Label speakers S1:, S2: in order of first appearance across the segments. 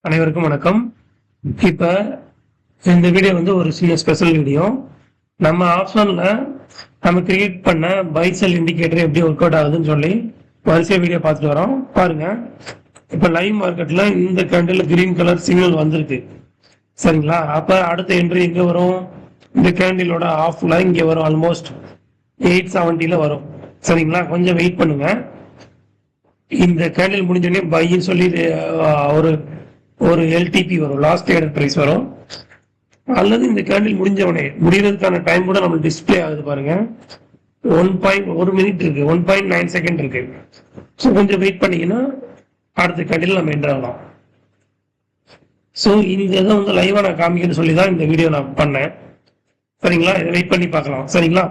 S1: அனைவருக்கும் வணக்கம். இப்ப இந்த வீடியோ வந்து ஒரு சின்ன ஸ்பெஷல் வீடியோ. நம்ம ஆப்ஷன்ல நம்ம கிரியேட் பண்ண பை செல் இண்டிகேட்டர் எப்படி ஒர்க் அவுட் ஆகுதுன்னு சொல்லி வரிசை வீடியோ பார்த்துட்டு வரோம். பாருங்க, இப்ப லைவ் மார்க்கெட்ல இந்த கேண்டில் கிரீன் கலர் சிக்னல் வந்திருக்கு, சரிங்களா? அப்ப அடுத்த என்ட்ரி எங்க வரும்? இந்த கேண்டிலோட ஆஃப்ல இங்க வரும், ஆல்மோஸ்ட் 870 வரும், சரிங்களா? கொஞ்சம் வெயிட் பண்ணுங்க. இந்த கேண்டில் முடிஞ்சோடனே பைன்னு சொல்லி ஒரு எல்டிபி வரும், லாஸ்ட் ட்ரேடட் பிரைஸ் வரும். அல்லது இந்த கேண்டில் முடியறதுக்கான டைம் கூட நம்ம டிஸ்பிளே ஆகுது பாருங்க. 1 மினிட் இருக்கு, 1.9 செகண்ட் இருக்கு. ஸோ கொஞ்சம் வெயிட் பண்ணீங்கன்னா அடுத்த கேண்டில் நம்ம என்டர் ஆகலாம். ஸோ இந்த இதை வந்து லைவா நான் காமிக்கணும்னு சொல்லி தான் இந்த வீடியோ நான் பண்ணேன், சரிங்களா? இதை வெயிட் பண்ணி பார்க்கலாம், சரிங்களா?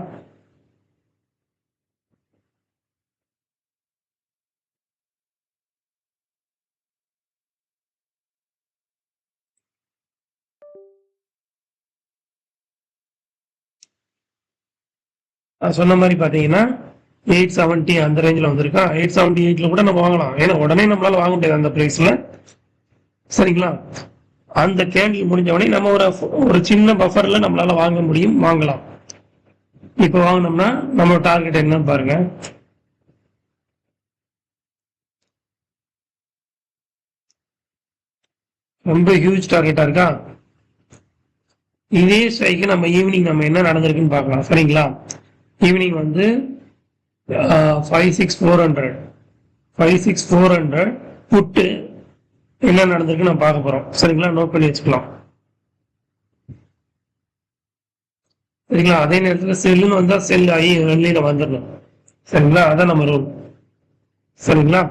S1: சொன்ன மாதிரி பாத்தீங்கன்னா 870 அந்த ரேஞ்சில் வந்திருக்கா. 878 கூட நம்ம வாங்கலாம், ஏன்னா உடனே நம்மளால வாங்க முடியாது அந்த பிரைஸ்ல, சரிங்களா? அந்த கேண்டில் முடிஞ்சவொடனே நம்ம ஒரு சின்ன பஃபர்ல நம்மளால வாங்க முடியும், வாங்கலாம். இப்ப வாங்கினோம்னா நம்ம டார்கெட் என்னன்னு பாருங்க. ரொம்ப ஹியூஜ் டார்கெட்டா இருக்கா. இதே ஸ்ட்ரைக்கு நம்ம ஈவினிங் நம்ம என்ன நடந்திருக்குன்னு பார்க்கலாம், சரிங்களா? ஈவினிங் வந்து 56400 புட்டு என்ன நடந்திருக்கு நம்ம பார்க்க போறோம், சரிங்களா? நோட் பண்ணி வச்சுக்கலாம், சரிங்களா? அதே நேரத்தில் செல்லுன்னு வந்தா செல் ஆகி வெளியில வந்துடணும், சரிங்களா? அதான் நம்ம ரூல், சரிங்களா?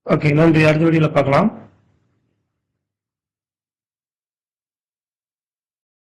S1: ஓகே, நன்றி. அடுத்த வீடியோல பார்க்கலாம்.